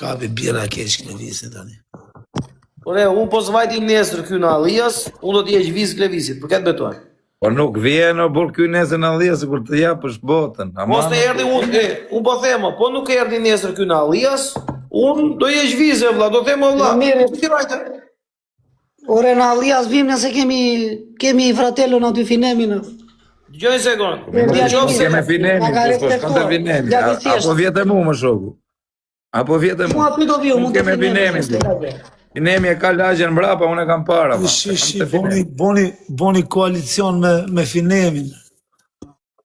Kapi bjera keq Klevisit tani. Ore, unë po zvajti nesër ky në Allias, unë do t'i jeq vizë Klevisit, për këtë betoj. Po nuk vjen o burr ky nesër në Allias kur të japësh botën. Mos të erdhi unë po them, po nuk erdhi nesër ky në Allias, unë do jeq vizë vlla, do them vlla. Mirë. Ore në Allias vim nëse kemi fratelon aty Finemin. Dgjoj një sekond. Nuk kemë Finemin, po shkon Finemi. Apo vjetë mu më shoku. Apo vjetë mu. Mua aty do viu, mund të kemë Finemin. Finemi e ka lagjen mbrapa, unë e kam para. Boni koalicion me Finemin.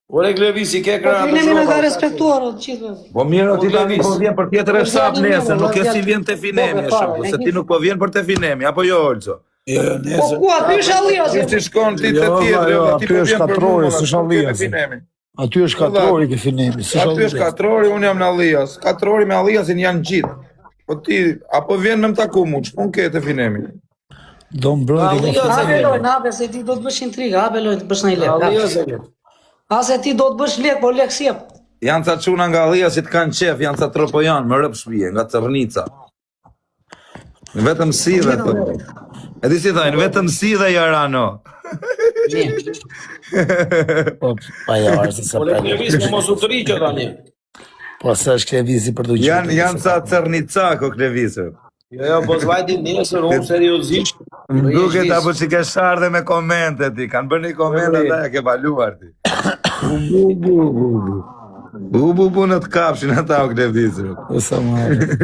Ore Klevisi, ke Po krahë. Finemin e ka respektuar o gjithë. Po mirë, ti tani po vjen për tjetër hesap nesër, nuk e si vjen te Finemi e shoku, se ti nuk po vjen për te Finemi, apo jo Olco? Jo, Po nesër. ku aty është Allias? Ti shkon ti te tjetër, ti po vjen për mua, s'është Allias. Aty është katrori ke Finemi, Aty është katrori, unë jam në Allias. Katrori me Alliasin janë gjithë. Po ti, apo vjen me më taku mu, ç'pun ke te Finemi? Do mbrojtje ke Hape lojnë, hape se ti do të bësh intriga, hape lojnë të bësh një lek. Allias e ke. Ase ti do të bësh lek, po lek sjep. Janë ca çuna nga Alliasit kanë qef, janë ca tropojan me rëp shpije, nga Cërnica. Vetëm si dhe thonë. E di si thajnë, vetëm si dhe jarano. Po, pa jarë, se sa Ore pa Klevis, në mos u të riqë tani. Po, se është Klevisi për të gjithë. Janë ca Cërnicako Klevisër. Jo, po zvajti nesër, unë seriozisht. Më duket apo që ke shardhe me komente ti, kanë bërë një komente ata e ke baluar ti. Bu në të kapshin ata o Klevisër. Po, sa marë.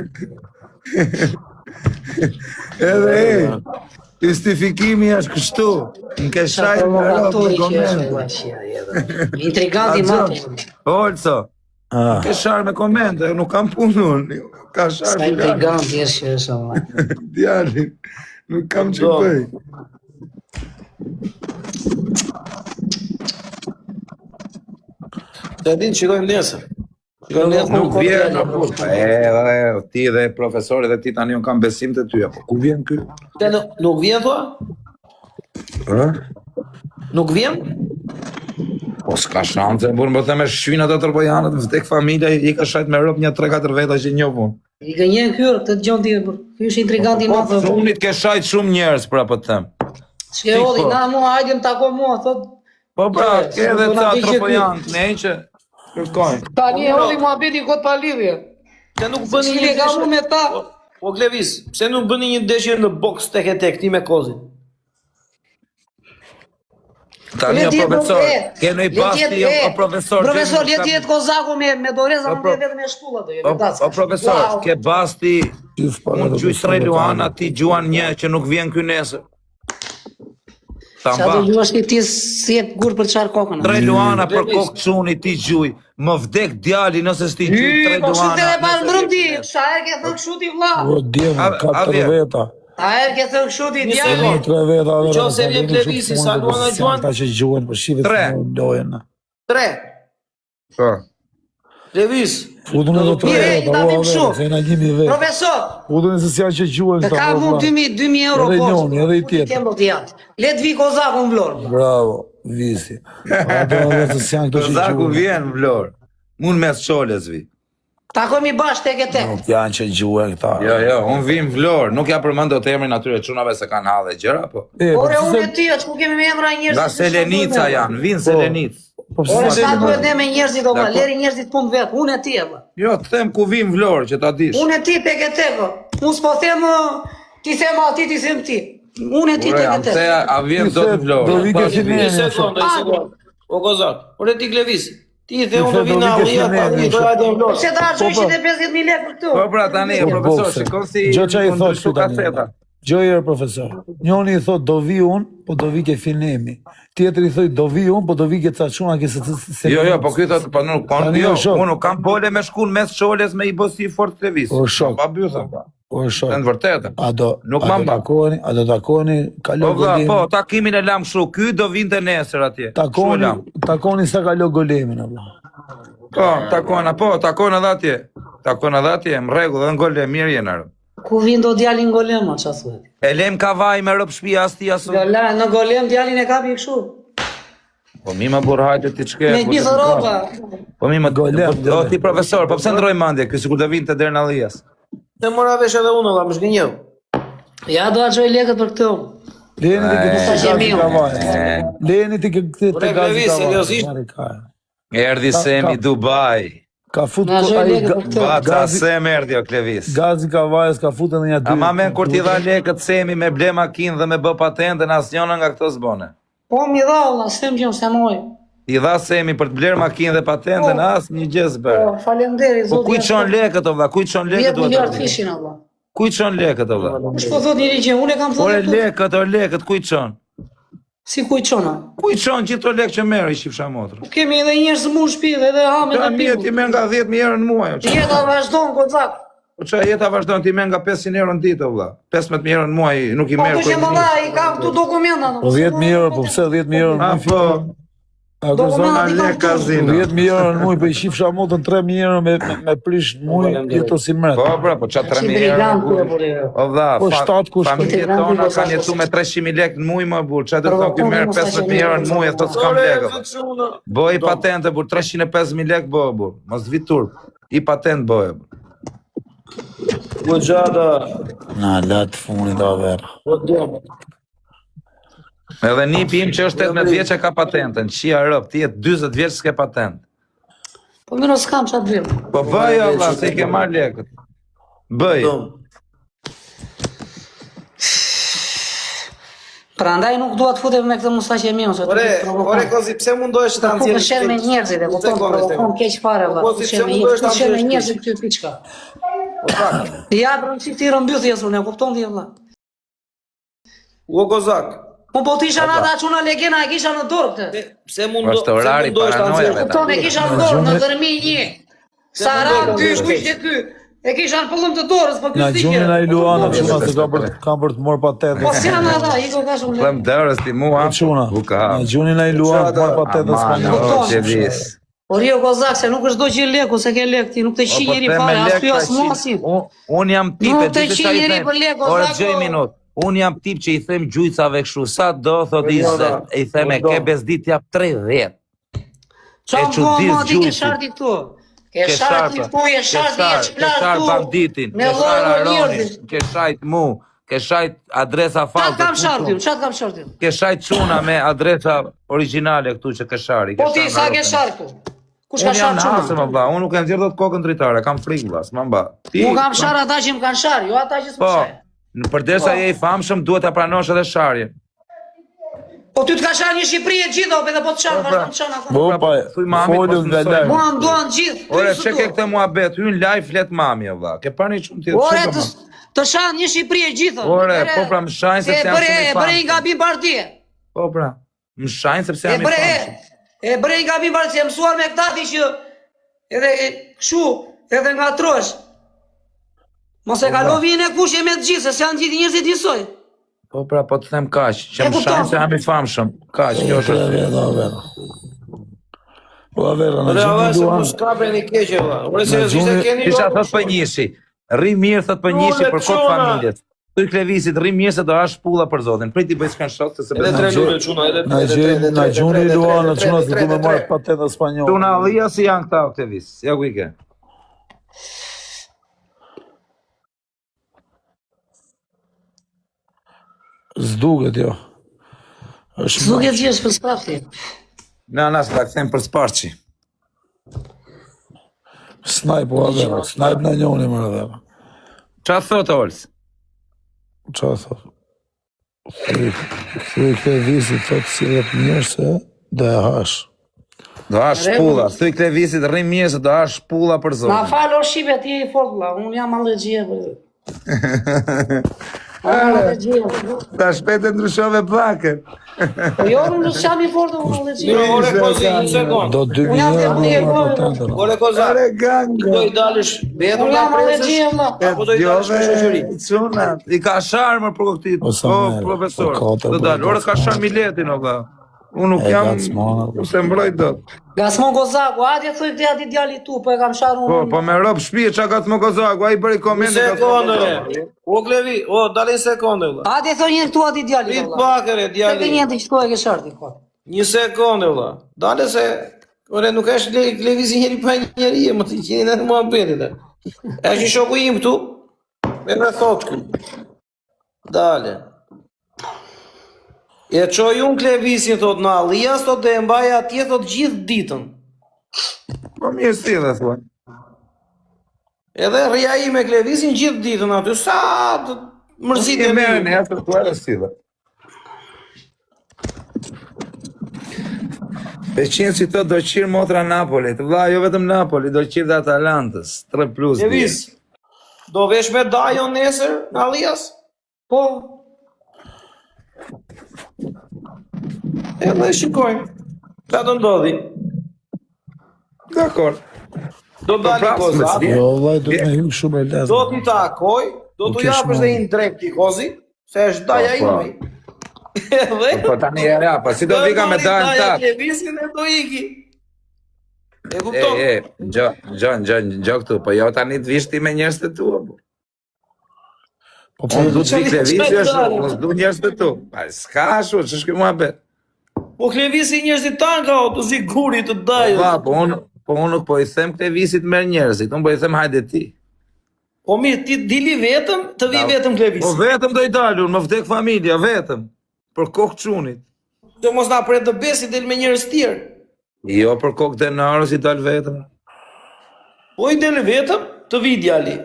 Edhe justifikimi është kështu. Në ke shajt me ropë në komente. Intriganti mati. Olco, ke shajt me komente, nuk kam punun. Ka Sa shajt me intriganti është shumë. djali. Nuk kam që bëj. Të din shikojmë nesër. Shikojmë nesër. Nuk vjen në punë. Ti dhe profesori dhe ti tani unë kam besim të ty. Apo ku vjen ky? Nuk vjen thua? Ë? Nuk vjen? Po s'ka shanse, burë më theme shqyna të tërpojanët, vdek familja, i ka shajt me rëp një 3-4 veta që një punë. I gënjen kyrë, të gjon ti, ky është intriganti Po, matë. shumit ke shajt shumë njerës, pra po të them. Shke odhi, na mua, hajde më tako mua, thot. Po pra, ke edhe do na ca di që tërpojanët, ne që kërkojnë. Tani e odhi mua beti kot pa lidhje. Se nuk bëni Shile ka mu me ta. Po Klevis, pse nuk bëni një ndeshje në boks tek e tek ti me kozin? Tani o profesor, ke në i basti o profesor. Profesor, le tjetë kozaku me doreza, më dhe vetë me shtulla do jetë. O profesor, ke basti, unë gjuj 3 luana, ti gjuan një që nuk vjen ky nesër. Ta Qa do mba. gjuash ti si e gur për qarë kokën. 3 luana për kokë çuni ti gjuj. Më vdek djali nëse s'ti gjuj 3 Po kështu të e luana. parë ndrëm ti, qa e ke thënë kështu ti vla. O, djemë, ka 3 veta. A e ke thënë kështu ti Një djali. sekond. 3 veta. Qofse vjen Klevisi, sa luana gjuan? Ta që gjuan për shive Tre. të lojën. 3. Po. Klevis. Futën edhe 3 Mire, veta, ta ua vim vete, shumë. se na 1000 veta. Profesor, Futën se s'ja që gjuan të këta. ka po, mund vlla. 2000 euro Edhe poshtë. njoni, edhe i tjetër. Kembo të jatë. Le të vi kozaku në vlorë. Bravo, visi. Ato edhe se s'janë këto që Zaku gjuan. vjen vlor. Mund mes çoles vi. Takomi bashkë tek e tek. Nuk janë që gjuan këta. Jo, unë vim vlor, nuk ja përmend dot emrin atyre çunave se kanë hallë gjëra, po. Ore, unë e ty, ku kemi me emra njerëzit. Nga Selenica janë, vin Selenic. Po Ore, pse sa duhet ne me njerëzit o vla, Dakor. leri njerëzit punë vetë, unë e ti e vla. Jo, të them ku vim vlor që ta dish. Unë e ti tek e tek, o. Unë s'po them, ti them ati, ti them ti. Unë e ti Ure, tek e jam tek. se a vjen Ti dot se vlor. do vi ke Një Finemi. sekond, një sekond. O kozak. Ore ti Klevis. Ti the unë do do vi në vi ke Allia, Finemi, tani do ja dem vlorë. Se da arqoj 150.000 lekë për këtu. Po pra tani, Po, profesor, bokse. shikon si Gjë që i unë thot ndryshu këtu tani. kaseta. Gjojër profesor. Njoni i thot do vi unë, po do vi ke Finemi. Tjetri i thot do vi unë, po do vi ke ca çuna ke se. Jo, po ky thot, po nuk Tani jo, o shok. unë nuk kam pole me shkun mes çoles me i bosi fort Klevis. O shok. Pa bythëm. O shok. Në vërtetë. Nuk ma mba. A do takoni, kalo Po vlla, golemin. po, takimin e lam kështu, ky do vinte nesër atje. Kështu e lam. Takoni sa kalo golemin, o vlla. Po, takon edhe atje. Takon edhe atje, më rregull, edhe në gole mirë jenë. Ku vin do djalin golema, qa thuet? E lem ka vaj me rëp shtëpia as ti as. Jo, la, në golem djalin e kapi kështu. Po mi më burr hajde ti ç'ke. Me gjithë roba. Po mi më Golem, O ti profesor, po pse ndroj mendje, ky sikur do vinte deri në Allias. Se mora vesh edhe unë, valla, më shgënjeu. Ja do a gjoj lekët për këtë. Leni ti këtë Sa gazi gjemi, kavaj. Leni ti këtë Ore, gazi Klevis, kavaj. seriozisht? Erdi Semi Dubai. Ka fut Na gjoj lekët për këtë. Baca Sem erdi o Klevis. gazi kavajës ka fut edhe një dy. Ama men kur t'i dha lekët Semi me ble makinë dhe me bë patentën, asnjëna nga këto s'bone. Po mi dha valla, s'tem gjë, se moj. I dha Semi për të bler makinë dhe patentën, asnjë gjë s'bëre. Po, faleminderit Po zoti. kujt çon lekët o vlla, kujt çon lekët 10 duhet miliard të di. fishin Allah. Kujt çon lekët o vlla? Kush po thot njëri që unë e kam Ore thënë. lekët o lekët kujt çon? Si kujt çona? Kujt çon gjithë to lekë që merr i shifsha motrë? Kemi edhe njerëz mu në shtëpi dhe edhe hamë Ta dhe mirë ti piku. merr nga 10.000 euro në muaj. Jeta vazhdon kozak. Po çfarë jeta vazhdon ti merr nga 500 euro në ditë o vlla. 15.000 euro në muaj nuk i Po merr kush e më dha, i kam këtu dokumenta. Po 10.000 euro, po pse 10.000 euro në muaj? Apo A Dokumenta zona i kam lek këtu. kazino. 10.000 euro në muaj, po i shifsha motën 3.000 euro me prish në muaj, jeto si mret. Po bra, po çfarë 3.000 euro? O vlla, Po, shtatë kush- familjet tona kanë jetu me 300.000 lekë në muaj më burr. Çfarë do të thonë ky merr 15.000 euro në muaj, thotë s'kam lekë. Boj patente burr 350.000 lekë burr. Mos vi turp. I patent boje. Po gjada. Na lat funit da vera. Po dom. Edhe nipi im që është 18 vjeç e ka patentën. Qia rëp, ti jetë 40 vjeç s'ke patent. Po mirë s'kam çat vim. Po bëj o vlla, se i ke marr lekët. Bëj. Dom. Prandaj nuk dua të futem me këtë mustaqe e miu, se Ore, kozi, pse mundohesh ta Po kësher me njerëzit, e kupton, provokon keq fare valla. Po, si Kësher pse me mundohesh ta kësher me mbyllesh njerëzit këtu piçka. Ja bron si ti rëmbythjes unë, e kupton ti valla. O kozak. Po ti isha nata çuna legena e kisha në dorë këtë. Pse Është orari mundohesh ta paranoja, nxjerrësh? Kupton e kisha në dorë në dërmi një. Sara ky kush e ky. E kisha në pëllëm të dorës, po Na ky gjunin ai Luana, stiqe. çuna se kam për të marr patentë. Po si janë ata, i do kashun. Lëm dërës ti mua. Çuna. Buka. Na gjunin ai Luana të marr patentën spanjolle. O që vis. Por jo kozak, se nuk është do që leku, se ke lek ti, nuk të qi njeri fare, as ty as mua si. Un jam tip Nuk e të di se qi çfarë i njeri them. për lekë, Ora Zako. gjej minut. Un jam tip që i them gjujcave kështu, sa do thot i them e ke bezdit jap 30. Qa E më çuditës po ma ti ke gjujci. sharti këtu. Ke Ke sharti sharpa, këtu, e sharti e ke shplar shar këtu. banditin, Me ke shar lloj Aronin, njerëzish. ke shajt mu, ke shajt adresa Qatë falke. kam shartin, qatë kam shartin. Ke shajt çuna me adresa origjinale këtu që ke shari. Po ti sa ke shar këtu? Kush ka Unë jam shar në asë quna? më vlla, unë nuk e nxjerr dot kokën dritare, kam frikë vlla, s'ma mba. Ti Unë kam shar ata që më kanë shar, jo ata që s'më po, shar. përderisa je i famshëm duhet ta pranosh edhe sharjen. Po ty të ka shar një Shqipëri e gjithë, edhe po të shar, vazhdo të shar akoma. Po pa, Thuj mami, folën mos nga mësoj. lart. Mua më duan gjithë. Ore, ty çe s'u ke dua. këtë muhabet, hyn live flet mami o vlla. Ke parë çum ti. Ore, të shan një Shqipëri e gjithë. Ore, po pra më shajnë sepse jam shumë i E bëre famshëm. një gabim partie. Po pra, më shajnë sepse E jam i bëre, famshëm. e bëre një gabim partie, e mësuar me këta ti që edhe kështu, edhe nga trosh. Mos e kalo vjen e kush e me të gjithë, se janë gjithë njerëzit njësoj. Po pra, po të them kaq, që E më kupton. shajnë se jam i famshëm. Kaq, kjo është. Da vera. Po vera, na Ore, Allah, gjunin se Luana. mos kapre një keqe, valla. Ore, seriozisht e keni Kisha luajtur thot për shumë. njëshi. Rri mirë thot për njëshi Ule, për kot çuna. familjes. Ty Klevisit rri mirë se do hash shpulla për zotin. Priti bëj s'kan shok se Edhe tre lule çuna, edhe Na gjunin, na gjuni Luana, çuna se du me marr patentën spanjolle. Tuna allia si janë këta o Klevis. Ja ku i ke. S'duket jo. Është Nuk e gjesh për sprafti. Na ta kthem për sparçi. snipe po vera, snipe na njoni më vera. Qa thot Ols? Qa thot? Thuj këtë vizit thot sillet mirë se do e hash. Do hash shpulla. Thuj Klevisit rri mirë se do hash shpulla për Na zotin. fal o shqipe, ti je i fort vlla, unë jam allergjie për. Jam allergjie. Ta shpejt e ndryshove plakën. Po jo, unë jam i fort, unë allergjie. Mirë, ore, kozi, një sekund. Do 2 Unë jam milion te- më marr patentën. Ore, koza, do i dalësh vetëm Unë nga jam allergjie presës, vlla. apo do i dalësh me shoqëri? Çuna, i ka sharmër për këtë. O, sa Po, merë, profesor. po, katër, Do po, dal. Ore ka shar miletin o vlla. Unë nuk E, jam, gacmona, po. nuk se mbroj dot. Gasmon Gozaku, hajde thuj këtë ati djali tu, po e kam shar Po, unë. po me rob shtëpi çka ka të më gozaku, ai bëri Një komente sekundë, re. O, Klevi, o, dalë një sekundë, vlla. Hajde thuj një këtu ati djali Prit vlla. bakere, Te djali. një të qëtu e ke sharti, po. Një sekundë, vlla. Dalë se, ore, nuk është Klevisi njeri pa njeri, më të qenë në muhabetit. Është një shoku im këtu, Edhe thot ky. Dale. E qoj unë Klevisin, thot, në Allias, thot, dhe e mbaj atje, thot, gjithë ditën. Po mirë si dhe thua. Edhe rria i me Klevisin gjithë ditën aty, sa të mërzit e Merë mirë. në jetër thua dhe si dhe. Peqin si thot do qirë motra Napolit, vla jo vetëm Napoli, do qirë dhe Atalantës, 3+. Klevis, do vesh me dajon nesër në Allias? Po, Edhe shikojmë. Qa do ndodhi? Dakor. Do dali prapë Koza, s'me Jo, vllai, do të hym shumë e lezë. do t'i takoj, do t'u kesh japësh dhe i në drejt t'i Kozi, se është daja Po, po. imi. Edhe... Po tani e ra, pa si do vika me dajnë daja tak. Klevisin e do iki. E kupton? Gjo këtu, po jo tani të vish ti me njerëz të tua, po. Po Unë du po të vi Klevisi është, mos du njerëz të tu. Pa, s'ka shu, që shkë mua bet. Po Klevisi njerëzit tanë ka o të zi guri të dajo. Pa, po unë nuk po i them Klevisit merë njerëzit, unë po i them hajde ti. Po mirë, ti dili vetëm, të vi vetëm Po Klevisi. vetëm do i dalë unë, më vdek familja, vetëm. Për kokë qunit. Do mos na pret të besi del me njerëz tjerë. Jo për kokë denarës i dalë vetëm. Po i del vetëm, të vi djali.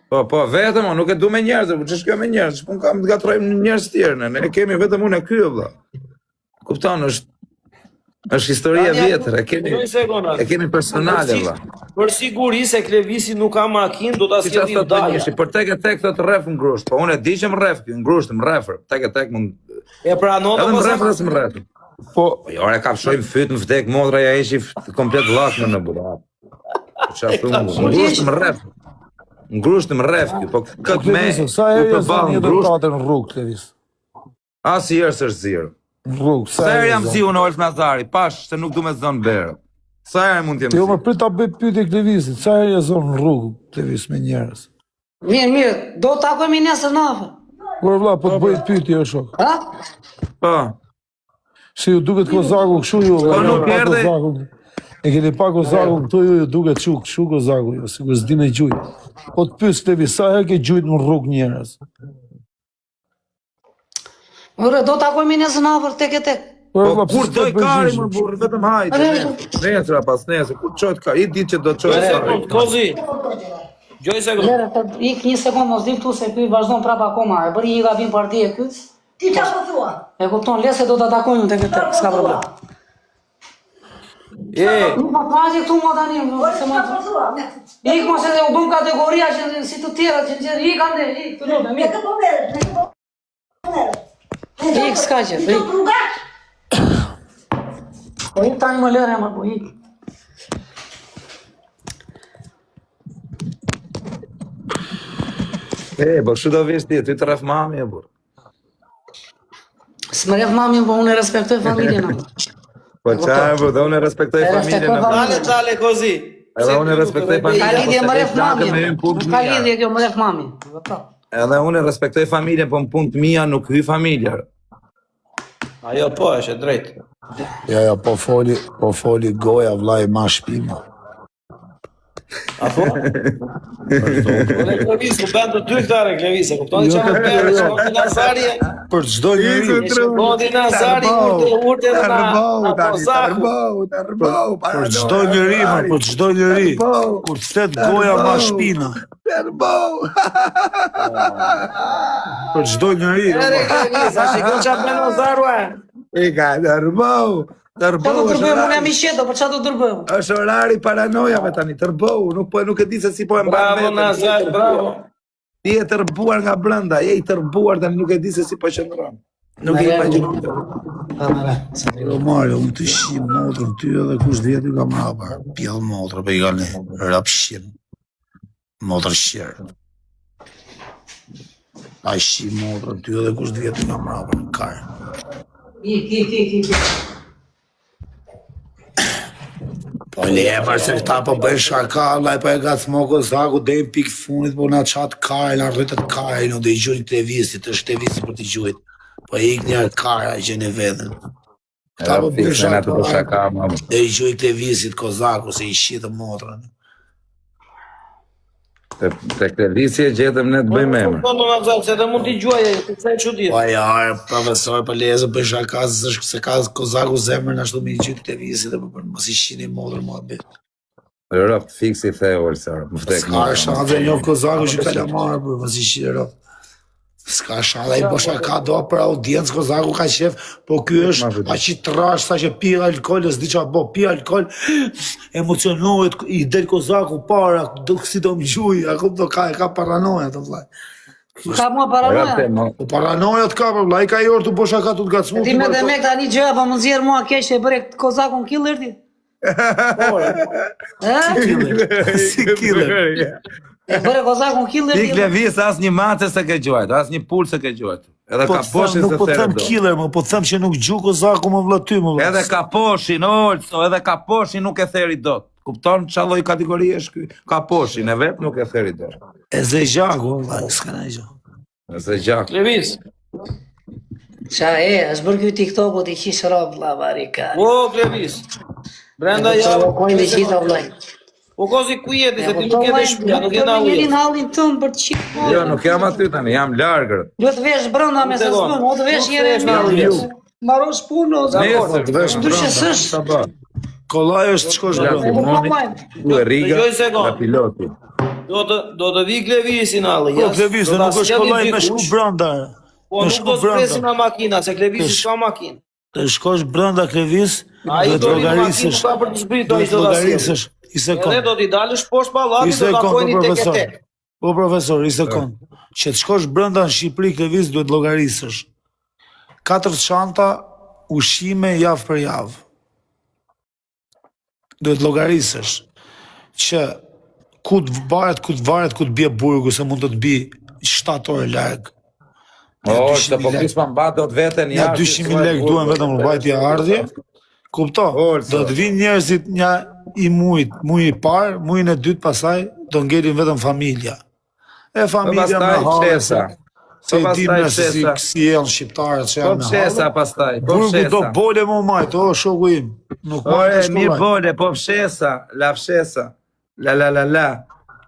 Po, vetëm, unë nuk e du me njerëz, po që shkjo me njerëz, që pun kam të gatrojmë njerëz tjerë, ne kemi vetëm unë e kjo, vla. Kupton, është historia vjetër, e kemi personale, vla. Për siguri se Klevisi nuk ka makinë, do ta Si që sjellim thot të daja. njëshi, për tek e tek thot rref ngrusht, po unë e di që më rref, ngrusht, më rrefër, tek e tek më... E pranon Edhe të më mos rrefër dhe më rrefër. po Po jo, e kapshojmë fyt më vdek modra, ja ishi komplet lakme në burat. Që ashtu ngrusht më rrefër. Ngrusht më rrefër, po këtë me, Kleviso, sa ku herë për je balë zënë ngrusht, jetë në rrugë, Klevis? asë i është zirë. Në rrugë, Sa herë jam zi unë Olf Nazari, pash, se nuk du me zonë berë. Sa herë mund t'jem Jo, më zi? prit ta bëj pyetje Klevisit, sa herë je zënë në rrugë, Klevis me njerëz? mirë, do të takojmë nesër në afër. Por vlla, po të bëj pyetje o shok. Ha? Po, Si ju duket Kozaku kështu ju, Po, nuk pa erdhe. Kozakun. E keni pa Kozakun këtu ju duket kështu Kozaku ju, sikur s'di me gjujt. Po të pyes Klevis, sa herë ke gjujt në rrugë njerëz? Ore, do të takojmë nesër në afër tek e tek. po vlla, kur pse doj s'po kari përgjigjesh? më burë, vetëm hajde, nesër pas nesër, kur qojt ka, i ditë që do qojt Gjoj kari. sekund, Kozi. Gjoj sekund. Lere, të ik një sekundë mos dim tu se ky vazhdon prapa akoma. E bëri një gabim partie ky. Ti qa po thua? E kupton, le se do ta takojmë tek e tek, s'ka problem. Nuk ma paqe këtu mua tani, se ma... Po thua? Ik mos e u bëm kategoria që si të tjera që ik ande, ik, të lutem, Me ik. këtë po merret, me këtë po merret. Ik s'ka që, Ti ik. të rrugash? Po ik tani më lere, më po ik. Po kështu do vish ti, ty të rref mami e burë. S'më ref mamin, po unë e respektoj familjen atë. Po qarë, po dhe unë e respektoj E familjen respektoj e Dale, dale, Kozi. Edhe unë e respektoj Ka familjen, lidhje po më se ref ke plakën me mamin. hyn punë të Ka mija. lidhje kjo më ref mamin. Edhe unë e respektoj familjen, po në punë të mija nuk hy familja. Ajo po, është e drejtë. Ja, po foli goja vllai ma shpima. Apo? Ore Klevisi, bën të dy këtare Klevisi, kuptoni Jo, çfarë jo, bën? jo. Shkon Nazari, Për çdo njeri. shkon Nazari urte na Kozaku. Për çdo njeri, për çdo njeri. Kur thet goja ma shpina. Për çdo njeri. Ere Klevisi, a shikon çfarë bën Nazaru? I ka dërbau, Qa do tërbëjmë, unë jam i sheto, për qa do tërbëjmë? është orari paranojave tani, tërbau, nuk e di se si po e mban Bravo vetën. Nazar, bravo. Ti e tërbuar nga brenda, je i tërbuar tani nuk e di se si po qëndron. Nuk e imagjinoj. Jo Mario, unë të shim motrën ty edhe kush djetë ka mrapa. Pjell motrë, pe i ka ne rapshin. Motrë shqerë. A shim motrën ty edhe kush djetë ka mrapa në karë. Ik. Po lemër se këta po bëjnë shaka, laj po e ka smoko zaku, dhe në pikë funit, po na qatë karë, na rrëtët karë, në dhe i gjujnë televisit, është televisit për t'i gjujt. Po e ik një karë, a gjene vedhen. Këta po bëjnë shaka, dhe i gjujnë televisit kozaku, se i shqitë motrën. Te Klevisi e gjetëm ne të bëjmë emër. Po do na zgjat se do mund t'i gjuaj, pse e çudit. Po ja, profesor, po lezë për shaka, se ka Kozaku zemrën ashtu me gjithë të vizit dhe për mos i shini modër muhabet. Rob fiksi the Olsa, më vdek. Ska shanse një Kozaku që kalamar për mos i shini rob. Ska shanse, i po shaka do për audiencë Kozaku ka qef, po ky është aq i trash sa që pi alkool, s'di çfarë po, pi alkool, emocionohet, i del Kozaku para, do si do më gjuj, ako do ka paranoja të vllai. Ka mua paranoja. Po paranoja të ka, për vllai, ka i orë të po shaka të gacmu. Ti me dhe me tani gjëja, po më nxjerr mua keq e bëre Kozakun killer ti. Si killer. E bëre Kozakun killer Ti ti. Klevis as një mace se ke gjuajt, as një pul se ke gjuajt. Edhe Po kaposhin nuk se po there them do. killer, më po them që nuk gju Kozaku më vlla ty më vlla. Edhe kaposhin, Olso, edhe kaposhin nuk e theri dot. Kupton ç'a lloj kategori është ky? Kaposhin e vet nuk e theri dot. E ze gjaku, vlla, s'ka ndonjë gjë. Nëse gjak. Klevis. Qa është bërë kjo TikTok-u t'i qish rob, vlla, barika. O Klevis. Brenda Ja, javë. kojnë dhe qita, vllaj. Po kozi ku jeti se ti Po nuk je në shtëpi, nuk je në njerin ujë. hallin tëmë për të qitë. Jo, nuk jam aty tani, jam largër. Jo të vesh brënda me se s'bëm, o të vesh njëre Nuk vesh mirë. në Marosh punë, o Nesër, zakon. vesh Ndryshe s'është. Kollaj është shkosh Ja, brenda. Po po Moni, majmë. ku e Riga, Dëgjoj sekond. nga piloti. Do të vi Klevisi në halli. Po Klevis, nuk është kollaj me shku brenda. Po nuk do të presim nga makina, se Klevisi s'ka makinë. Të shkosh brenda Klevis, Ai do të do të makinë llogarisësh. ka për të zbritur, Do ai të do ta sjellë. llogarisësh. I Edhe sekond. do t'i dalësh poshtë I pallatit, do sekond, takojni po tek e profesor. tek. Po profesor, i sekond. Që të shkosh brenda në Shqipëri Klevis duhet llogarisësh. 4 çanta ushqime javë për javë. Duhet llogarisësh që ku të varet, ku të bie burgu se mund të të bi 7 orë larg. O, që po kisma mba do të veten Ja 200.000 lekë duhen vetëm mbajtja ardhje. Kupto? Do të vinë njerëzit një i mujt, muji i parë, mujin e dytë pasaj do ngelin vetëm familja. E familja me fshesa. se i pastaj dim në fshesa. si janë shqiptarët që Po janë me fshesa hallë. pastaj, po Burgu do fshesa. bole më majt, o shoku im. Nuk Ore, majt mirë shkollaj. bole, po fshesa, la fshesa. La.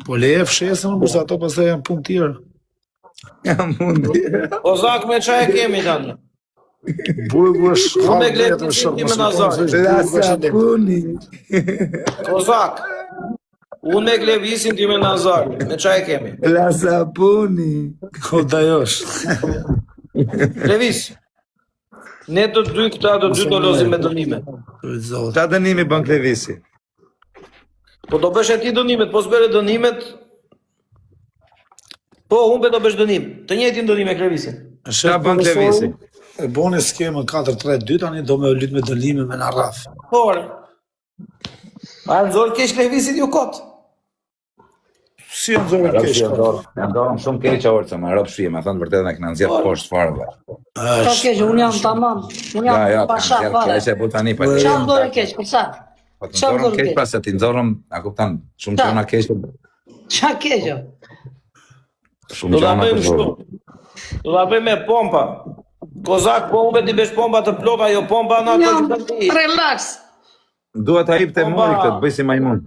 Po leje fshesën, përsa ato pastaj janë punë tjerë. Jam mundi. O zak me çaj kemi tani. Burgu është Unë me hallë gletë tjetër, si shoku, ti mos me më Nazar. thonë se La burgu është tjetër. sapuni. O zak. Unë me Klevisin ti me Nazar. Me çaj kemi. La sapuni. O dajosh. Klevis. Ne të dy këta të dy do lozim me dënime. Zot. Ta dënimi bën Klevisi. Po do bësh e ti dënimet, po s'bëre dënimet. Po, humbe do bësh dënim. Të njëjtin dënim me Klevisin. Ta bën Klevisi. E bone skemën 4-3-2, tani do me lyt me dënime me në rraf. Por. A nëzor kesh Klevisit ju kot. Si janë zorë kesh ka? Jam dorëm shumë keq orë, ma rob shije, ma thënë vërtet që na nxjerr poshtë fare valla. Qa keq, unë jam tamam. Unë Ja, jam ka pasha nxjerr fare. keq e bu tani pa. Qa më dore keq, për sa? Po të Qa më nxorëm dore keq keq? pra se ti nxorëm, a kupton, shumë Qa? gjëna keq. Qa keq, jo? Shumë Do ta gjëna bëjmë kështu. Do ta bëjmë me pompa. Kozak, po humbe ti bësh pompa të plota, jo pompa në ato që Jam të ti. relax. Duhet ta hip te mori këtë, të bëj si majmun.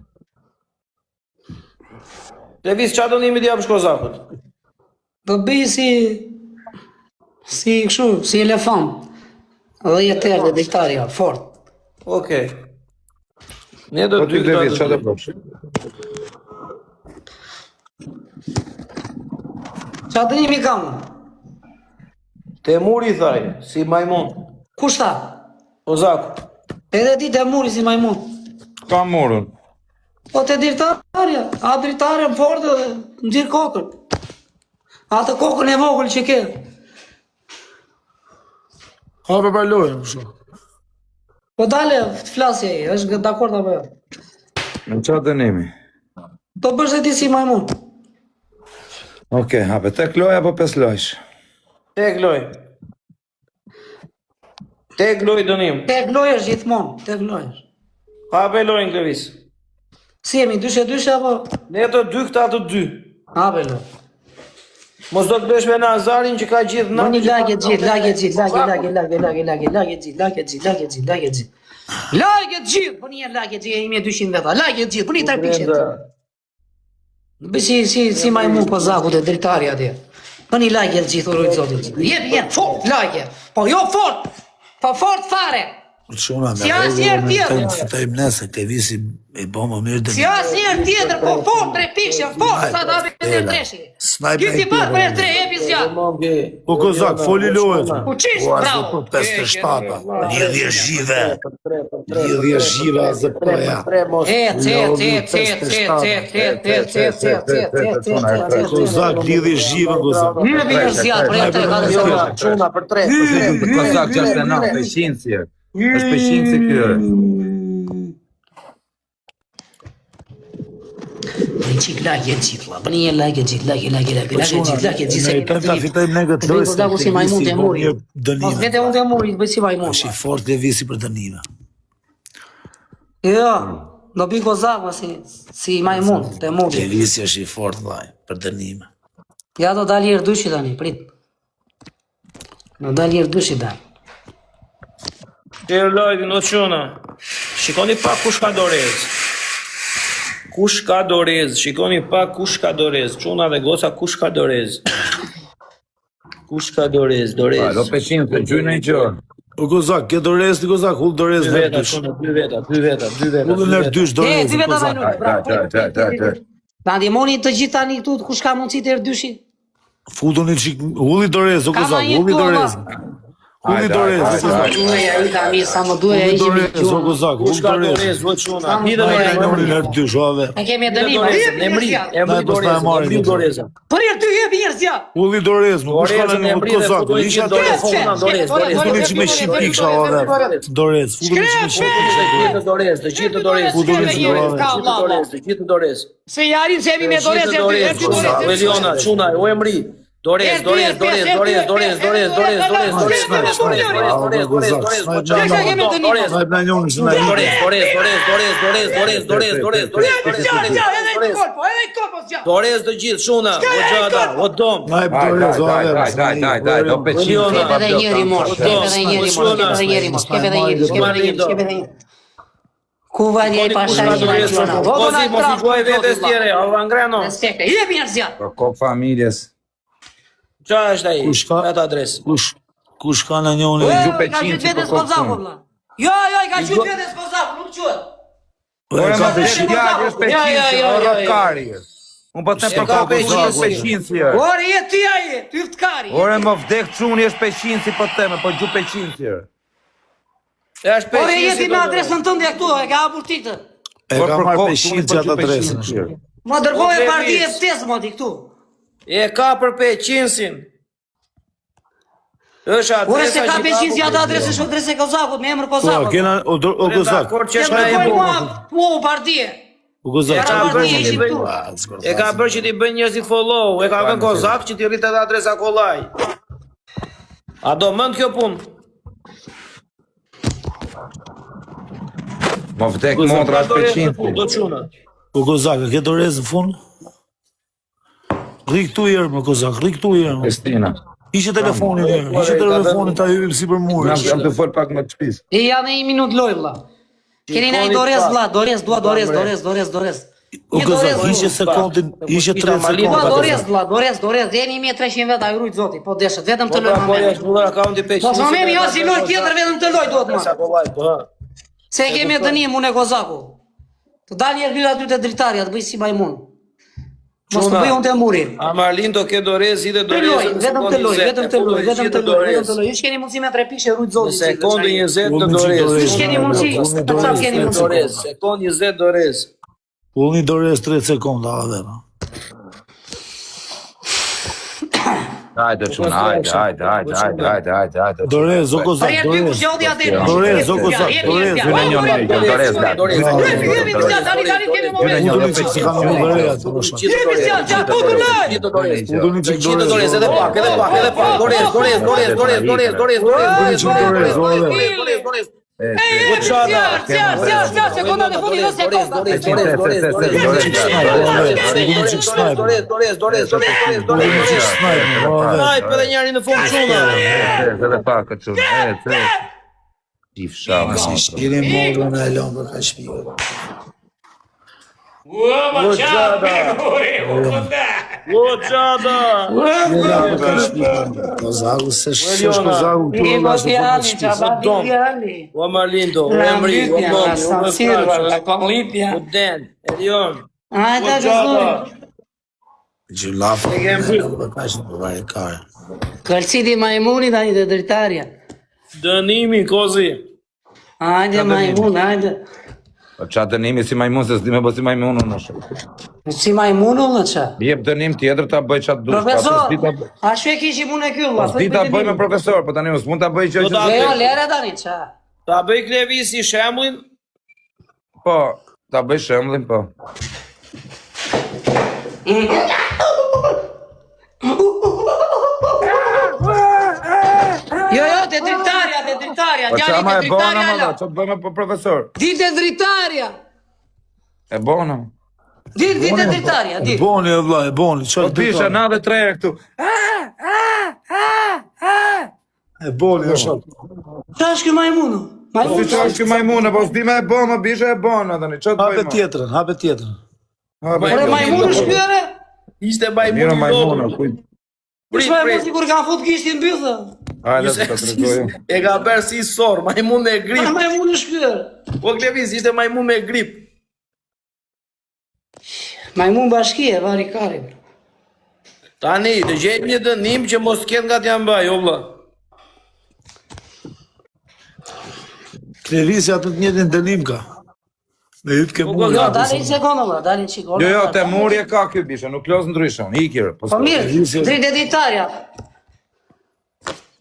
Klevis, qa dënimi ti japësh Kozakut? Do bëj si kështu, si elefant. Dhe jetër dhe diktarja, fort. Okej. Ne do Po dy ty Klevis, këta çfarë të do bësh? Qa dënimi kam? Te muri thaj, si majmun. Kush tha? Kozaku. Edhe ti të muri si majmun. Ka morën. Po të dritarja, a dritarja më fort dhe më gjirë kokën. A të kokën e vogël që ke. Hape për lojën, më shumë. Po dale, të flasje i, është dakord apo jo? Në çfarë dënimi? Do bësh dhe ti si majmun. Okej, hape, tek loj apo 5 lojsh? Tek loj. Tek loj dënim. Tek lojësh gjithmonë, tek lojësh. Hape lojnë Klevis. Si jemi, dyshe apo? Ne të dy këta të dy. Hape lojë. Mos do të bësh me Nazarin që ka gjithë Më një që lagje ka- gjithë, lagje gjithë, po një lagje gjithë, po një 200 veta, lagje gjithë, po një 3 pishet. Bëj si majmun po zakut e dritarja atje. Bëni lajke të gjithë rujtë zotit. Jep, fort lajke. Po jo fort, po fort fare. Shuna, Si asnjëherë tjetër. Fitojmë nesër, te visi e bo më mirë dhe Si asnjëherë tjetër, po fort 3 pikë, fort sa ta bëjë të treshi. Gjithi pas për 3 epi zjat. O kozak, foli lohet. U qish, bravo. 57, lidhje zhive. Lidhje zhive a zëpëja. Kozak, lidhje zhive, kozak. Një bjerë zjat për 3 ka të zjat. Çuna për 3. Kozak 69, peshinësi. Është peshinësi kjo. Bëni qik lajke gjithë, bëni një lajke gjithë. Ta fitojmë ne këtë Bëni kozaku si majmun të muri. Mos dënime. vete unë të muri, bëj si majmun. Është i fort dhe visi për dënime. Jo, do bëj kozaku si majmun të Te muri. visi është i fort vaj, për dënime. Ja do dalë herë dyshi tani, prit. Do dalë herë dyshi tani. Shirë lojdi në quna. Shikoni pak kush ka dorez. Kush ka dorez. Shikoni pak kush ka dorez. Quna dhe goca kush ka dorez. Kush ka dorez, dorez. Do peshinësi, gjynë një qërë. O kozak, ke dorez ti kozak, hull dorez Dy në veta, dysh. quna, dy veta. Hull në dysh dorez. Ti veta kozak. vajnu. Ta ndihmoni të gjithë tani këtu kush ka mundësi të herë dyshi. Futuni çik, hulli dorez, o kozak, një hulli tova. dorez. Hulli dorez, o kozak. Duheja i tani sa më duheja Hulli ishim i dorez, o gjumë. kozak, Kush hulli ka dorez. dorez, vë quna. Hidhe Na dorez, e njëri në dysh, o ave. Ne kemi dënim. Emri dorez. Për herë ty jep herë zjat. Hulli dorez, më kush ka në një kozak, isha dorez. Futuni çik me shipik sha o ave. Dorez, futuni çik me shipik. Dorez, të gjithë dorez. Të gjithë dorez. Se jarin se jemi me dorez e Dorez, quna, Veliona, quna, o emri. Dorez. Na e njëri që na Dorez të gjithë, shuna, o gjada, o dom. Na e dorez, o ave. Daj, do peshinësi. Shkep edhe njëri mos, shkep edhe njëri. Ku vanje i pashashi na qona. Kozi, mos i gjuaj vetes tjere, ova ngreno. Respekte, jepi herë zjat. Për kokë familjes. Qa është ai? Kush ka? Atë adres. Kush ka në njëri? Ka qytë vetës kozaku, vlla. Jo, i ka qytë vetës kozaku, nuk qëtë. Ore Ka më të shqipjarë është peshinësi, o rëkari. Unë po të për kokë është peshinësi. Ore, je ty aje, ty ftkari. Ore më vdek quni është peshinësi po teme, po gju peshinësi. Ore, je ti me adresën tënde këtu, e ka hapur ti këtë. E ka marrë peshin që atë adresën. Më dërgoj e partije ftesë më ti këtu. E ka për peqinsin. Është Ore, adresa se ka peshin si atë adresë është adresë e kozakut, me emër Po, kozakut. kena o kozak. Që dërgoj mua partije. O kozak. Ka partije bërë që ishim ti tu. bëj. E ka bërë që ti bëj njerëzit follow, e ka vënë kozak që ti rrit edhe adresa kollaj. A do mend kjo punë? Më vdek motra është peshinësi. Do çuna. O kozak, ke dorez në fund? Rri këtu herë më kozak, rri këtu herë. Kristina. Ishe telefonin herë, ishe telefonin ta hypim si për mure. Jam të fol pak më të shpis. E janë 1 minutë loj, vlla. Keni në i dorez, vlla, dorez, dua dorez. O kozak, ishe sekundin, ishe 3 Dua sekundin. dorez, vlla, dorez. Jeni 1300 vet, a rujt zoti, po deshet, vetëm të loj Po më ja me. shpullar akaunti peqinsin. Mos më memi jo si loj tjetër, vetëm të loj duhet Adresa më. kollaj, po ha. Se e kemi dënim unë e kozaku. Të dalë një lyra aty të dritarja, të bëj si majmun. Mos të bëj unë të murin. A Marlin do ke dorez, i dhe Të dorez. loj, vetëm të loj. Ish keni mundësi me 3 pikë rujt zoti. Sekondë 20 të Unë dorez. dorez. Ish keni mundësi, çfarë keni mundësi? Dorez, sekondë 20 dorez. Ullni dorez 3 sekonda, ave. Hajde çuna, hajde. Dorez, o kozak, Për ty dorez. kush jodi atë? Dorez, o kozak, dorez. Futuni çik si kanë në vërejat. Futuni çik dorez. Edhe pak. Dorez. Ai, për njëri në fund çuna. Edhe pak çuna. Ti fsha. Si shkiri morën e lëmë për ka shpikë. Ua, çada. O çada. Kozaku se shesh kozaku tu I na Botiani, Ciabatti, O Marlindo, o La Emri, o Lipja, la San Silva, la Conlipja. o Den, Elion. Hajde, O çada. Gjylaf. E kem dy. Kaç në përvari kare. Kërciti majmuni tani të dritarja. Dënimi kozi. Hajde majmun, hajde. Po qa dënimi si majmun, se s'di me bo si majmun unë është. Si majmunu në qa? Jep dënim tjetër ta bëj qatë dush. Profesor, a shve kishi mune kjo, vla? S'di ta bëj me profesor, po tani mos mund ta bëj që Do ta- që... Jo, lere tani, qa? Ta bëj Klevisi shembullin. Po, ta bëj shembullin, po. Jo, te dritarja, Po qa djali ma te e bona, dritarja, ma da, la. që të bëjmë po profesor? Di te dritarja. E bona. Di te dritarja, di. Boni, e vlla, e boni. Po pisha na dhe tre herë këtu. E boni, e shok. Qa është kjo majmunu? Si që është kjo majmune, po s'di me e bona, bisha e bona, tani, që të Hape bëjmë? tjetrën, hape tjetrën. Ore majmunu është kjo, re? Ishte Mira majmuni majmune, lodhur. kujt. Ish majmunu si kur ka fut kishtin mbythë. Hajde të të tregojë. E ka bërë si sor, majmun me grip. Majmunu është kjo. O Klevis, ishte majmun me grip. Majmun bashkie, vari karim. Tani, të gjejmë një dënim që mos ketë nga t'jam baj, o vlla. Klevisi atë të njëjtin dënim ka. Me hyp ke Po, muri. po, Dali një sekundë, vla, dali një qikon. Jo, te muri e ka kjo bisha, nuk los ndryshon, ikir. Po mirë, dritë dritarja.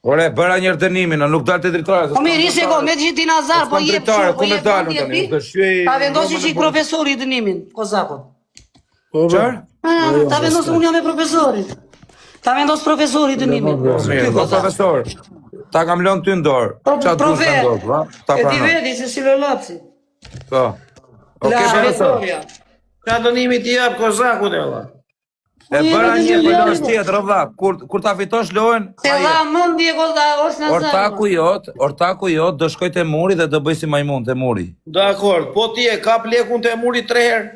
Ore, bëra njërë dënimin, nuk dalë të dritarë. Po mirë, një sekundë, me të gjithi nazar, po jep dritarë, shumë, po ku me jep dalën shumë, tani, jep të shqyej... Ta vendosi që i profesori dënimin, kozakot. Qërë? Ta vendosi unë jam e profesorit. Ta vendos profesori dënimin. Mirë, po profesor, ta kam lënë ty ndorë. Qa të dush të ndorë, va? Ta E ti pranoj. vedi se si lëllapsi. Po. Oke, profesor. Ka dënimi t'i jap kozakut e vlla. E bëra një përdojës tjetër, vlla. Kur ta fitosh lojën, Se dha mëndje koza, është nazar. ortaku jot do shkoj te muri dhe do bëj si majmun te muri. Dakor, po ti e kap lekun të muri 3 herë.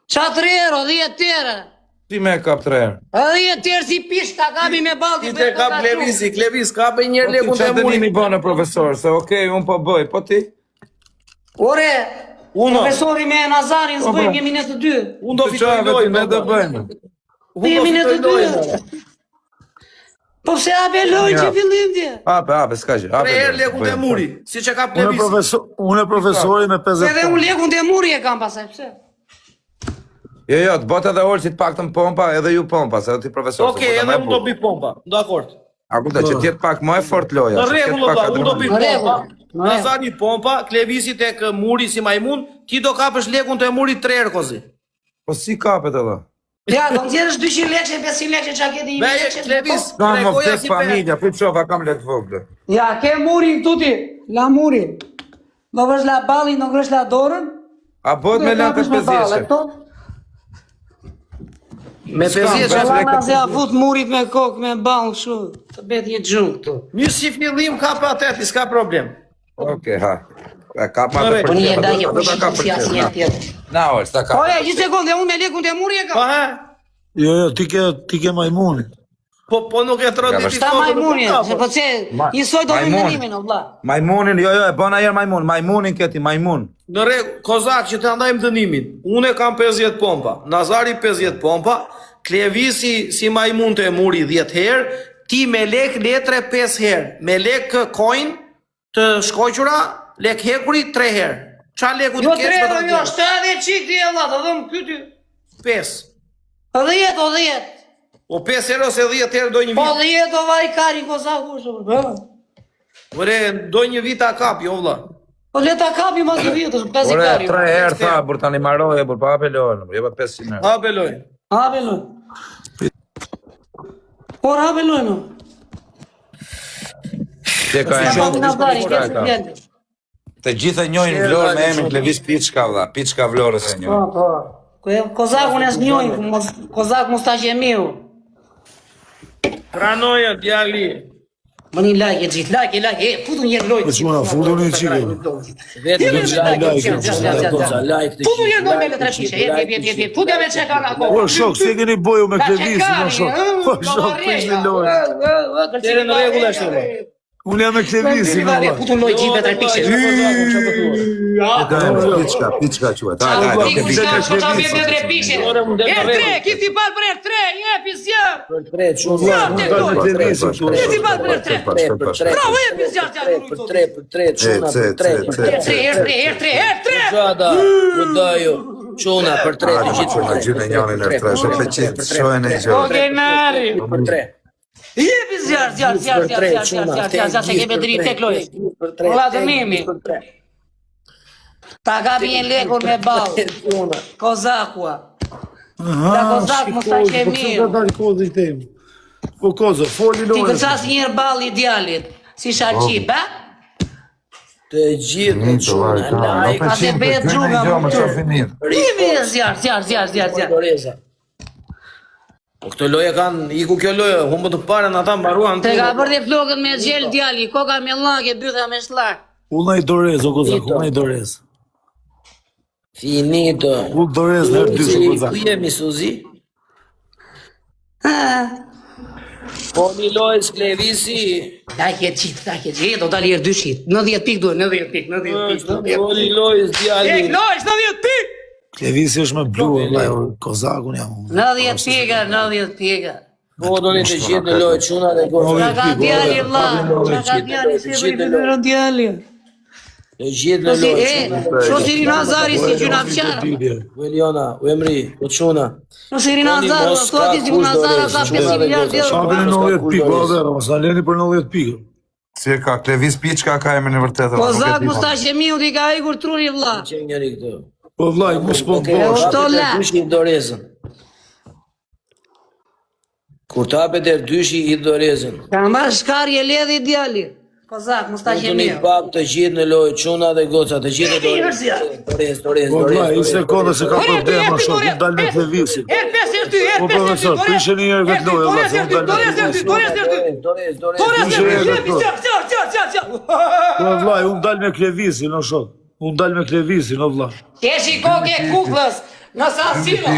Qa 3 euro, 10 tjera. Si me e kap 3 herë. 10 tjerë si pish, ta kapi me balti. Ti te kap Klevisi, Klevis, kape një Po lekun ti të qa dënimi muri. bëne, profesor, se okej, unë po bëj, po ti? Ore, Uno, profesori me Nazarin zbëjmë, jemi në të dy. unë do Të fitoj qave ti lojën. me do valla. bëjmë. Unë do Jemi në të fitoj dy. lojën. Po pse hape lojnë që fillim tje? Ape, s'ka që. 3 herë lekun të muri, si që kap Klevisi. Unë e profesori me 50 Edhe unë lekun të muri e kam pasaj, pse? Jo, të botë edhe olë që të pak të pompa, edhe ju pompa, se edhe ti profesor. Okej, edhe unë do bi pompa. Dakor. A kupta që tjetë pak më e fort loja. Në se rregull, tjetë pak valla, unë do bi Në rregull, pompa. në rregull. Nazari pompa, Klevisi tek muri si majmun, ti do kapësh lekun të muri 3 herë kozi. Po si kapet edhe? Ja, do nxjerrësh 200 lekë, 500 lekë, qa keti 1 Me lekë. Klevis, Ka më tregoja vdes si pe. familja, për qofa kam lek vogle. Ja, ke murin tuti, la murin. Do vësh la balin, do ngresh la dorën. A bot me lënë këtë pëzjeshe? Me pezje që S'kam, Lana se a fut murit me kokë, me ball, shu. Të bet një gjumë këtu. një si fillim ka pa ateti, s'ka problem. Okej, ha. E kap ma Ore, të Po një përqepa. da një Do ta kap si asë një përqepa. tjetër. Na, olë, s'ta Po kap. e, një sekundë, unë me lekun të muri e Pa kam. ha? Jo, ti ke majmunin. Po nuk e troti Ja, ti Ta majmunin, se po që i soj do me Majmun. mënimin, o vla. Majmunin, jo, e bona herë majmun. Majmunin këti, majmun. Në rregull, kozak që të ndajmë dënimin. Unë e kam 50 pompa, Nazari 50 pompa, Klevisi si majmun të e muri 10 herë, ti me lek letre 5 herë, me lek coin të shkoqura, lek hekuri 3 herë. Qa leku Jo të kesh 3 për euro, të jo, dhënë? 70 qik ti e vla, të dhëmë kyti. 5. O 10, o 10. O 5 herë ose 10 herë do një Po vit. 10 o vaj kari kozaku është. Ore, do një vit a kap, jo vlla. Po leta kapi ma të vitës, 5 Ore, kari. 3 herë tha, bur tani maroje, bur pa ape lojnë, jeba 500 herë. Ha beloj. Habe lojnë. Por habe lojnë. Te ka Sa e pa Nazari, ke se vjendi. Të gjithë e njojnë vlorë me emrin Klevis Piçka, vlla. Piçka vlorës e Po, njojnë. po. Kozakun e s'njojnë, kozak mustaqemiu. Pranoja djali. Më një like e gjithë, like, futu një lojt. Po çuna, futu një qikë. Vetë Jemi do like, like, goca, like të futu një lojt me tre pishe, jep, futu me çeka na Po kohë. shok, si keni boju me klevisin, o shok. Po shok, prish në lojë. Dere në rregull ashtu. Unë jam me klevisin, o valla. Futu lojt gjithë me tre pishe. Piçka quhet. Ora mund të Tre, kiti bal për tre, jepi zjar. për tre çuna. Ja, te Unë me klevisin, tu. Kiti bal për tre. Bravo, jepi zjar Për tre çuna, për tre. Tre. Gjada, udajo. Çuna për tre të gjithë për tre. Gjynë njërin e tre, shumë të qitë, shohen e gjë. Ogenari. Për tre. Jepi zjar, se kemi dritë tek lojë. Për tre. Valla të mimi. Ta ka bjen lekun me ball. Kozakua. Da kozak mos ta ke mirë. Dal kozë tem. Po kozë, foli Ti lojë. kërcas një ball idealit. Si shalqip, ha? Të gjithë çuna, like. A se bëhet xhuga më këtu. Rimi zjar. Doreza. Po këtë loje kanë, iku kjo loje, humbë të parën ata mbaruan. Te ka bërë flokët me gjel djali, koka me llake, bytha me shllak. Unë i dorez, o kozak, unë i dorez. Finito. Unë dorez në dy Suzi, kozak. ku jemi Suzi? Po një lojë s'klevisi. Ta ke qit, do tali er 2 shit. 90 pik duhet, 90 pik. Po një lojë s'djali. Lojsh 90 pik. Klevisi është me blu, valla, kozakun jam unë. 90 pika. Po do një të gjithë në lojë çuna dhe goca. Ka ka djali vlla, ka djali si vjen djali. Të gjithë në lojë çuna. Shosi Nazari si gjuna fqara. Veliona, u emri, u çuna. Shosi Nazari, sot si Nazara ka 5 miliardë euro. Shapin e 90 pikë, valla, mos aleni për 90 pikë. Si ka klevis piçka ka emrin e vërtetë. Kozak Mustashemiu ti ka ikur truri vlla. Që njëri këtu. Po vllai, mos po Ke bosh. Shtolla. dyshi i dorezën. Kur të hapet e dyshi i dorezën. Ka marrë shkarje ledhi djali. Kozak Të një Mustashemiu. bab të gjithë në lojë, çuna dhe goca, të gjithë në dorez. Po vllai, një sekondë se ka problema shok, unë dal me klevisin. Er 5 ty, Po profesor, prishë një herë vetë lojë, valla, se unë dal me klevisin. Po vllai, unë dal me klevisin, o shok. Unë dal me klevisin, o vlla. Keshi koke kuklës, në sasilo.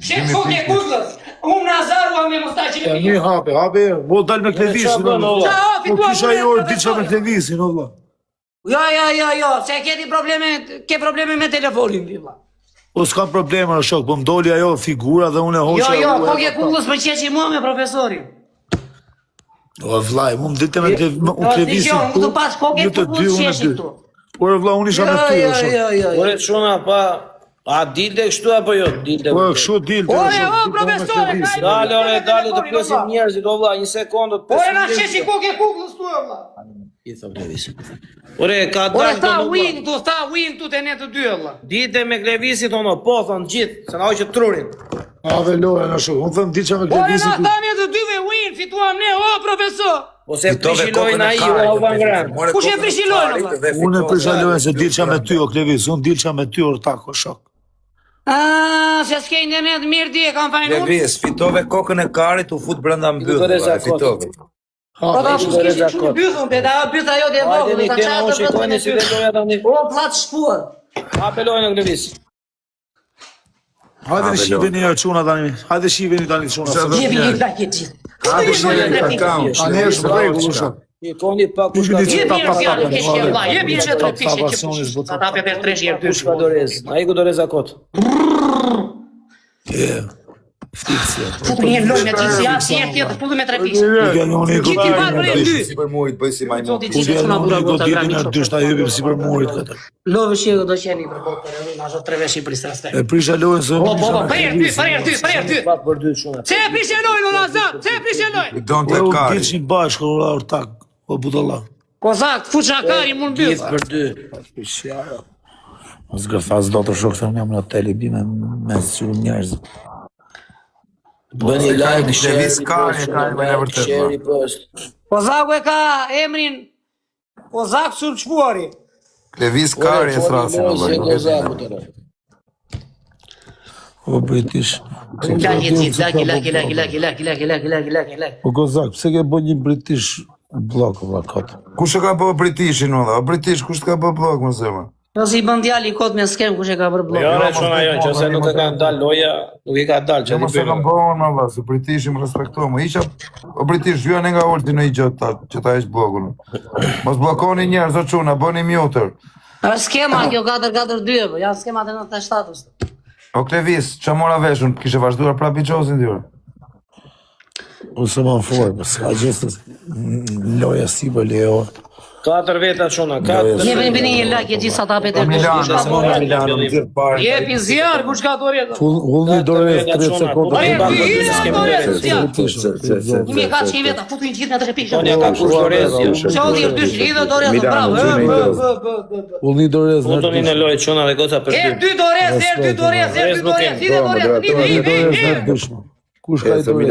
Shek koke kuklës. Unë Nazarua me Ja, Mustashemiu. një hape, mo dal me klevisin, o vlla. Ciao, Po kisha jo orë diça me klevisin, o vlla. Jo, se ke probleme me telefonin ti vlla. Po s'kam problema, o shok, po m'doli ajo figura dhe unë e hoqa. Jo, koke kuklës për qeqi mua me profesorin. O vllai, mu m'dite me klevisin. Unë të pas koke kuklës qeqi këtu. Por vlla, unë isha me ty, o shok. Ore çuna pa, a dilte kështu apo jo? Dilte. Po kështu dil. Profesore, Dale, të pyesim njerëzit, o vlla, një sekondë të Ore pyesim. na qeqi koke kuklës tu vlla. I thon Klevisi. Ore ka Ore dalë sta donë. win tu te ne të dy vlla. Dite me Klevisi thonë, po thon gjithë, se na hoqë trurin. Ave lore na shok. Unë them diça me Ore klevisin. na ta ne të dyve win, fituam ne, o profesor. Po se prishilojnë ai o Vangran. Kush e prishilojnë, valla? Unë e prisha lojën se dilqa me ty, o Klevis. Unë dilqa me ty, ortak, o shok. Se s'ke internet mirë ti e kam fajnë unë. Klevis fitove kokën e karit u fut brenda mbyllë. Fitove. Po ta shu s'kishin që në bythun, pe da bytha jo dhe Hajde vogë, një ta kena qatë u të shikojnë si vëtë veloja tani. O, plat shpuar. Apelojnë në Klevis. Hajde në shive një herë quna tani. Hajde shive një tani quna. Jebi një lakje gjithë. Hajde shive një akaunt. A ne është regull, o shok. I koni pa kush ka Jebi Jebi një zjarë në keshje vla, jebi një qëtë të Pasioni pishe zbotë. që ta tapet e 3 herë kush ka dorez. Ai ku doreza kot. Futu një loj me gjithë, ja si herë tjetë, pullu me 3 pishe. Gjithi valë për e 2. Si për murit, bëj si majmun. Zoti gjithë që nga bura Do gota t'jeti grami në qo. dysht, a jebim si për murit këtë. Love shqe do qeni për botë për e ma zot 3 veshi për istra E prisha lojën se Po, për e 2. Pa për dy çuna. Se e prishe loj, në nazat, se e prishe loj. Don Po të u karit. dilqin bashkë, o ortak, o budalla. Kozak, fuqa kari mund Gjithë bëth. për dy. Zgërfas do të shok se unë jam në hotel i bime me zgjur njerëz. Bëni like, Klevis Kari ka emrin e vërtet. share, post. Kozaku e ka emrin Kozak Sulçvuari. Klevis Kari e thrasin. O british. Laki, laki. O kozak, pse ke bo një british Blok, kot. Kush e ka bë Britishin, valla? O British, kush ka bë blok, më zëma? Po si bën djali kot me skem kush e ka bërë blok. Jo, re çuna jo, nëse nuk e kanë dalë loja, nuk i ka dalë, që Që mos e kam bëhon, më valla, se Britishin më respektojmë. Isha, o British, vjen nga ulti në i gjot që ta heq blokun. Mos bllokoni njerëz, o çuna, bëni mute. A skema kjo 442, po janë skemat e 97-s. O Klevis, që mora veshun, kishe vazhduar prapë i qozin t'jure? Ose më forë, s'ka gjithë loja si për leo. 4 veta çuna, 4. Jepini një like gjithë sa tapet e Milan, kush. Milan, në gjithë parë. Jepi zjarr kush ka dorë. Ullni dorez 30 sekonda. Mi ka çi veta futu një gjithë në 3 pikë. Tonia ka kush dorez. Çolli dysh lidhë dorë bravo. Ullni dorez. Futoni në lojë çuna dhe goca për ty. 2 dorez, 2 dorez, 2 dorez, lidhë dorez. Kush ka i dorez?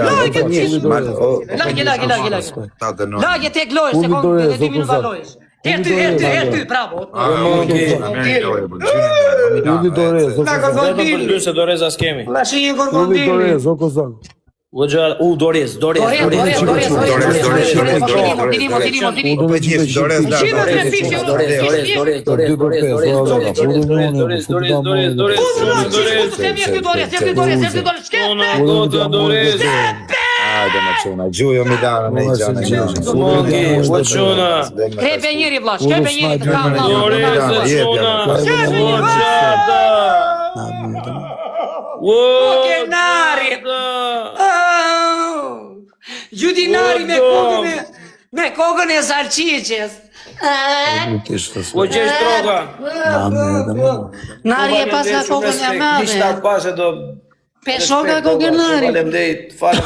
Lagje tek lojë, se kon 2 minuta lojës. Ty, bravo. Ullni dorez. Vetëm për ty se doreza skemi. La shihin Ullni korkondimi. dorez, o kozak. Uxha, dorez. Ajde më çuna, gjujo Milano në gjana. Krepe njëri vlash, krepe njëri të kam Kenari! Gjudinari me kokën e salqiqes. O gjesh droga. Nari e pas nga kokën e Ishta madhe. pashe do... Peshoka kokën nari. Faleminderit, falem.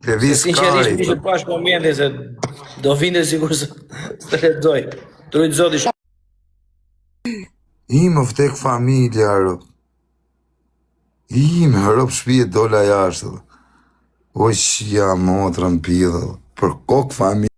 Klevis Sinqerisht Kari. ishte pash momenti se do vinte sikur se të lexoj. Trujt zoti Më vdek familja, rëp. Rëp shpije dola jashtë. O që jam motrën pidhë. Për kokë familja.